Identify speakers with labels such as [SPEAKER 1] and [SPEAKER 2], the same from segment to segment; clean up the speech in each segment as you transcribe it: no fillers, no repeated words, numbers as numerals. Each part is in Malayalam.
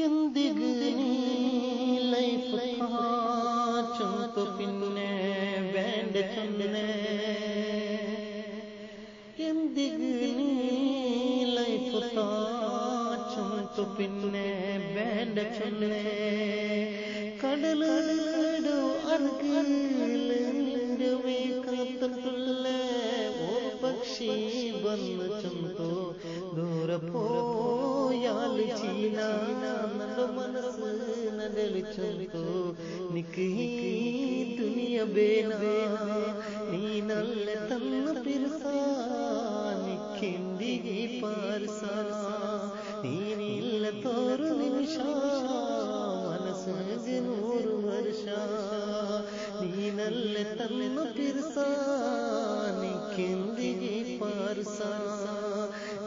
[SPEAKER 1] എന്തിന് ലൈഫ് ചുമത്തു പിന്നെ വേണ്ട ചൊന്നെ എന്തിന് ലൈഫ് ചുമത്തു പിന്നെ വേണ്ട ചൊന്നെ കടലോ അർഗിലെ കാത്തുള്ളേ ഓ പക്ഷി വന്ന് ചുമത്തു ദൂരെ പോയാൽ ചീന നല്ല മനസ്സ് നടലിച്ചു നിക്ക് ഈ ദുനിയ ബേന നീ നല്ല തന്ന പിരസ നിക്കെന്തിಗೆ ಪಾರ್ಸ ನೀನಿಲ್ಲ ತೋರು ನಿಮಿಷ ಮನಸ್ಸಿಗೆ 100 ವರ್ಷ ನೀನಲ್ಲ ತನ್ನ ಪಿರಸ ನಿಕ್ಕೆಂದಿಗೆ ಪಾರ್ಸ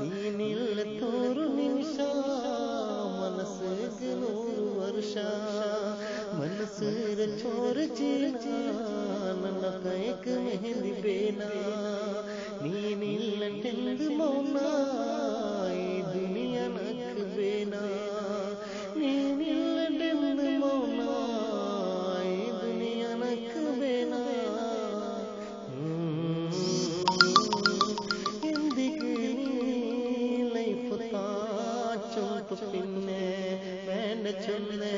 [SPEAKER 1] ನೀನಿಲ್ಲ ತೋರು ನಿಮಿಷ ಮನಸ್ಸಿಗೆ 100 ವರ್ಷ ಮನಸ್ಸಿರ ಚೋರು ಚೀನ ನನ್ನ ಕೈಗೆ ಮೆಹಂದಿ ಬೇನ ನೀನಿಲ್ಲಂತೆಂದು ಮೌನ ಈ ದುನಿಯ ನಕ್ಕಬೇನ ನೀನಿಲ್ಲಂತೆಂದು ಮೌನ ಈ ದುನಿಯ ನಕ್ಕಬೇನ എന്തിക്ക് ലൈഫ് ചുമത്തു പിന്നെ വേണ്ട ചൊല്ലേ